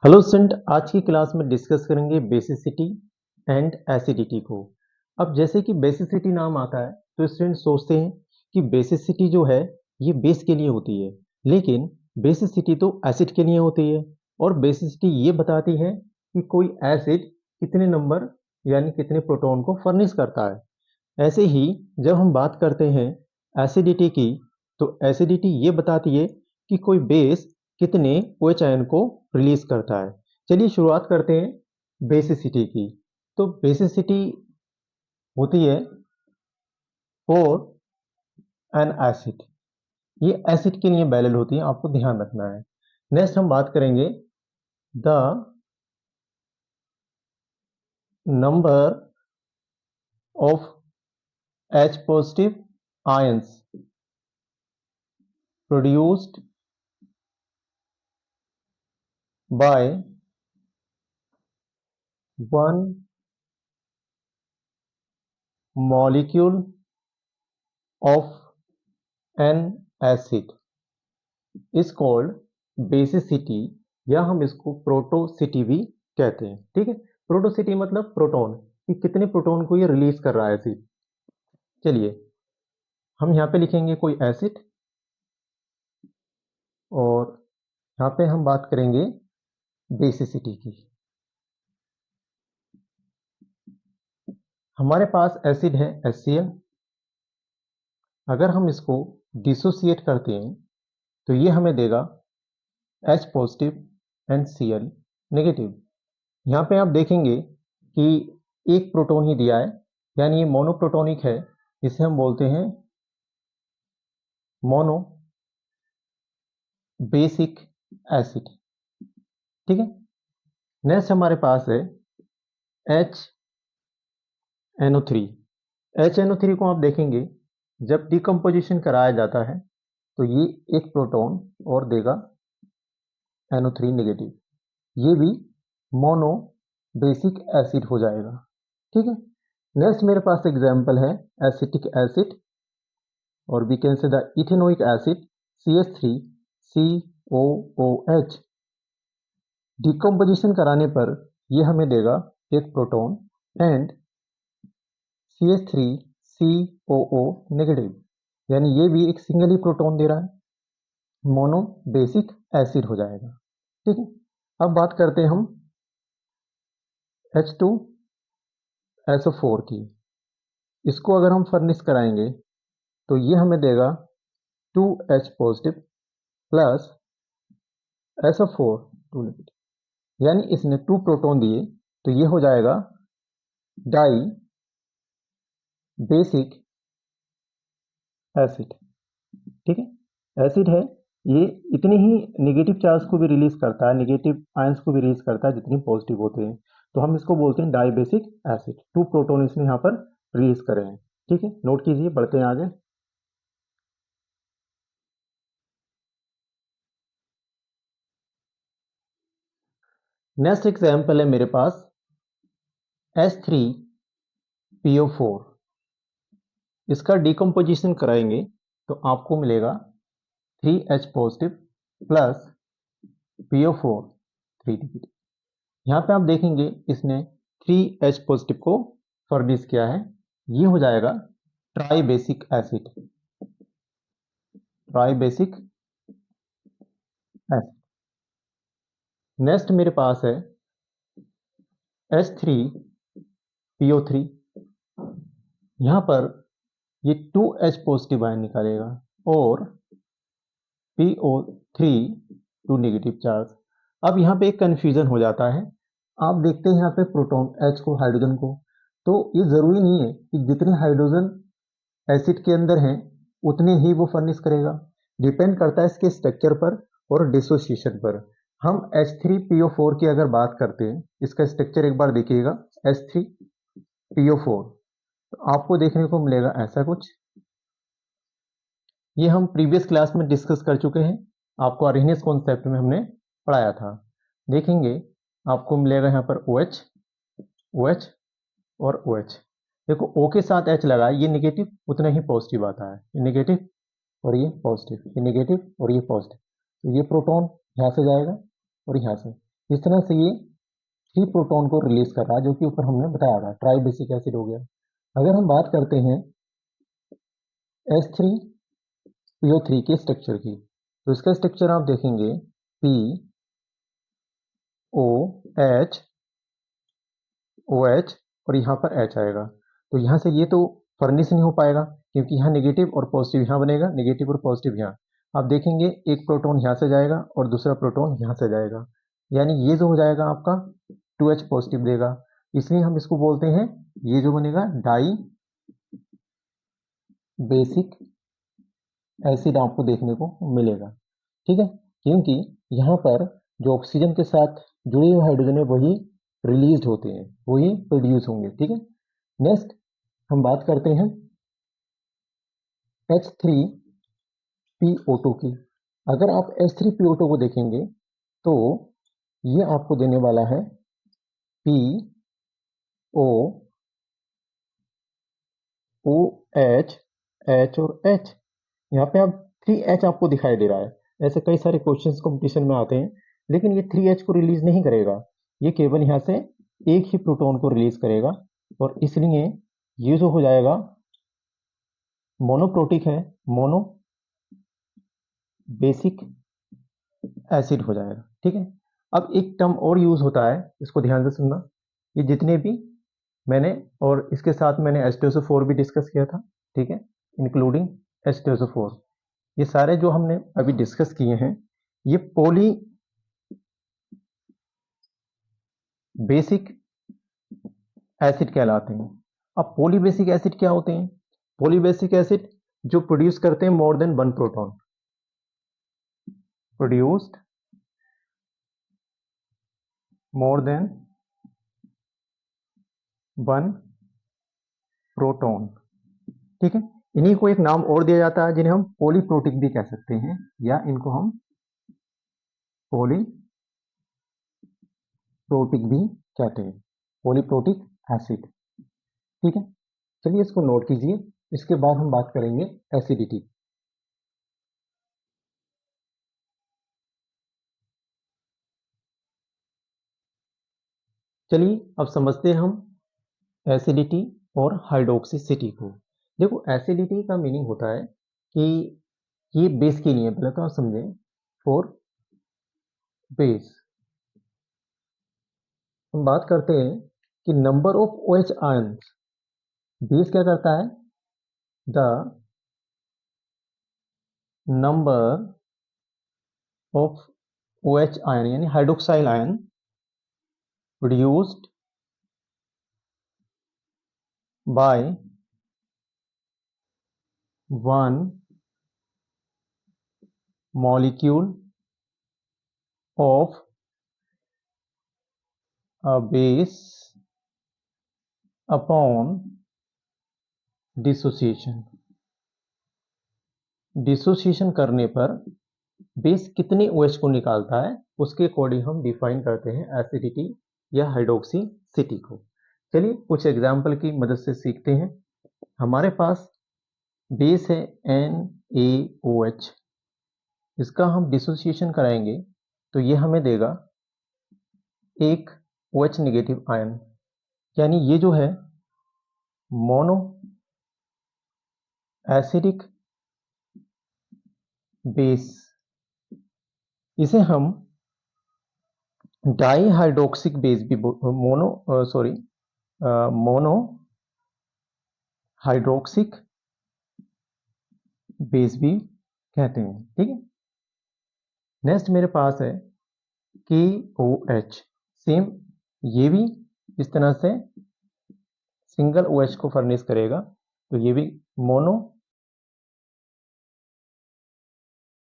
Hello student, आज की class में डिस्कस करेंगे बेसिसिटी एंड एसिडिटी को। अब जैसे कि बेसिसिटी नाम आता है तो स्टूडेंट सोचते हैं कि बेसिसिटी जो है ये बेस के लिए होती है, लेकिन बेसिसिटी तो एसिड के लिए होती है। और बेसिसिटी ये बताती है कि कोई एसिड कितने नंबर यानी कितने प्रोटॉन को फर्निश करता है। ऐसे ही जब हम बात करते हैं एसिडिटी की, तो एसिडिटी ये बताती है कि कोई बेस कितने OH आयन को रिलीज करता है। चलिए शुरुआत करते हैं बेसिसिटी की। तो बेसिसिटी होती है फॉर एन एसिड, ये एसिड के लिए वैलिड होती है, आपको ध्यान रखना है। नेक्स्ट हम बात करेंगे the number of H positive ions produced by one molecule of an acid is called basicity, या हम इसको प्रोटोसिटी भी कहते हैं। ठीक है, प्रोटोसिटी मतलब प्रोटॉन, कि कितने प्रोटॉन को ये रिलीज कर रहा है एसिड। चलिए हम यहाँ पे लिखेंगे कोई एसिड, और यहाँ पे हम बात करेंगे बेसिसिटी की। हमारे पास एसिड है HCl। अगर हम इसको डिसोसिएट करते हैं तो ये हमें देगा H positive and Cl negative. यहाँ पे आप देखेंगे कि एक प्रोटॉन ही दिया है, यानी ये मोनोप्रोटोनिक है। इसे हम बोलते हैं मोनो बेसिक एसिड। ठीक है, नेक्स्ट हमारे पास है HNO3। HNO3 को आप देखेंगे जब डिकम्पोजिशन कराया जाता है तो ये एक प्रोटॉन और देगा NO3 नेगेटिव, ये भी मोनो बेसिक एसिड हो जाएगा। ठीक है, नेक्स्ट मेरे पास एग्जाम्पल है एसिटिक एसिड, और we can say the ethanoic acid CH3COOH। Decomposition कराने पर ये हमें देगा एक प्रोटॉन एंड CH3COO नेगेटिव, यानी ये भी एक सिंगल ही प्रोटॉन दे रहा है, मोनो बेसिक एसिड हो जाएगा। ठीक है, अब बात करते हैं हम H2SO4 की। इसको अगर हम फर्निश कराएंगे तो ये हमें देगा 2H positive plus SO4 2 negative, यानी इसने 2 प्रोटॉन दिए, तो ये हो जाएगा डाई बेसिक एसिड। ठीक है, एसिड है ये, इतने ही नेगेटिव चार्ज को भी रिलीज करता है, नेगेटिव आयंस को भी रिलीज करता है जितने पॉजिटिव होते हैं, तो हम इसको बोलते हैं डाई बेसिक एसिड। 2 प्रोटॉन इसने यहाँ पर रिलीज करे हैं। ठीक है, नोट कीजिए, बढ़ते हैं आगे। नेक्स्ट एग्जाम्पल है मेरे पास H3PO4। इसका डिकम्पोजिशन कराएंगे तो आपको मिलेगा 3H positive plus PO4 3 negative. यहाँ पे आप देखेंगे इसने 3H पॉजिटिव को फर्निश किया है, ये हो जाएगा try basic acid. Try basic acid. Next मेरे पास है H3PO3। यहाँ पर ये 2H पॉजिटिव आयन निकालेगा और PO3 2 नेगेटिव चार्ज। अब यहाँ पे एक कंफ्यूजन हो जाता है, आप देखते हैं यहाँ पे प्रोटॉन H को, हाइड्रोजन को, तो ये जरूरी नहीं है कि जितने हाइड्रोजन एसिड के अंदर हैं उतने ही वो फर्निश करेगा, डिपेंड करता है इसके स्ट्रक्चर पर और डिसोसिएशन पर। हम H3PO4 की अगर बात करते हैं, इसका स्ट्रक्चर एक बार देखिएगा H3PO4, तो आपको देखने को मिलेगा ऐसा कुछ। ये हम प्रीवियस क्लास में डिस्कस कर चुके हैं, आपको अरेनियस कॉन्सेप्ट में हमने पढ़ाया था। देखेंगे आपको मिलेगा यहाँ पर OH, OH और OH। देखो O के साथ H लगा, ये नेगेटिव उतना ही पॉजिटिव आता है, ये नेगेटिव और ये पॉजिटिव, ये नेगेटिव और ये पॉजिटिव, तो ये प्रोटॉन यहाँ से जाएगा और यहाँ से, इस तरह से ये 3 प्रोटॉन को रिलीज कर रहा है, जो कि ऊपर हमने बताया था, ट्राई बेसिक एसिड हो गया। अगर हम बात करते हैं H3PO3 के स्ट्रक्चर की, तो इसका स्ट्रक्चर आप देखेंगे POH OH और यहाँ पर H आएगा। तो यहाँ से ये तो फर्निश नहीं हो पाएगा, क्योंकि यहाँ नेगेटिव और पॉजिटिव यहाँ बनेगा, नेगेटिव और पॉजिटिव यहाँ। आप देखेंगे एक प्रोटॉन यहाँ से जाएगा और दूसरा प्रोटॉन यहाँ से जाएगा, यानी ये जो हो जाएगा आपका 2H पॉजिटिव देगा। इसलिए हम इसको बोलते हैं, ये जो बनेगा डाई बेसिक एसिड आपको देखने को मिलेगा। ठीक है, क्योंकि यहाँ पर जो ऑक्सीजन के साथ जुड़े हुए हाइड्रोजन है वही रिलीज होते हैं, वही प्रोड्यूस होंगे। ठीक है, नेक्स्ट हम बात करते हैं H3PO2 की। अगर आप H3PO2 को देखेंगे तो ये आपको देने वाला है POOH H और H। यहाँ पे आप 3H आपको दिखाई दे रहा है। ऐसे कई सारे क्वेश्चंस कंपटीशन में आते हैं, लेकिन ये 3H को रिलीज नहीं करेगा, ये केवल यहाँ से एक ही प्रोटॉन को रिलीज करेगा, और इसलिए ये जो हो जाएगा मोनोप्रोटिक है, मोनो बेसिक एसिड हो जाएगा। ठीक है, अब एक टर्म और यूज होता है, इसको ध्यान से सुनना। ये जितने भी मैंने, और इसके साथ मैंने H2SO4 भी डिस्कस किया था, ठीक है, इंक्लूडिंग H2SO4। ये सारे जो हमने अभी डिस्कस किए हैं, ये पॉली बेसिक एसिड कहलाते हैं। अब पॉली बेसिक एसिड क्या होते हैं? पॉली बेसिक एसिड जो प्रोड्यूस करते हैं more than 1 proton, produced more than 1 proton. ठीक है, इन्हीं को एक नाम और दिया जाता है जिन्हें हम पॉलीप्रोटिक भी कह सकते हैं, या इनको हम पॉलीप्रोटिक भी कहते हैं, पॉलीप्रोटिक एसिड। ठीक है, चलिए इसको नोट कीजिए। इसके बाद हम बात करेंगे एसिडिटी। चलिए अब समझते हैं हम एसिडिटी और हाइड्रोक्सिसिटी को। देखो, एसिडिटी का मीनिंग होता है कि ये बेस के लिए, पहले तो आप समझें, फॉर बेस। हम बात करते हैं कि number of OH ions, base क्या करता है, the number of OH ion यानी hydroxyl ion produced by 1 molecule of a base upon dissociation। Dissociation करने पर बेस कितने OH को निकालता है, उसके अकॉर्डिंग हम डिफाइन करते हैं एसिडिटी या हाइड्रोक्सिसिटी को। चलिए कुछ एग्जाम्पल की मदद से सीखते हैं। हमारे पास बेस है NaOH, इसका हम डिसोसिएशन कराएंगे तो ये हमें देगा एक OH नेगेटिव आयन, यानी ये जो है मोनो एसिडिक बेस। इसे हम डाई हाइड्रोक्सिक बेस भी मोनो हाइड्रोक्सिक बेस भी कहते हैं। ठीक है, नेक्स्ट मेरे पास है KOH। सेम, ये भी इस तरह से सिंगल OH को फर्निश करेगा, तो ये भी मोनो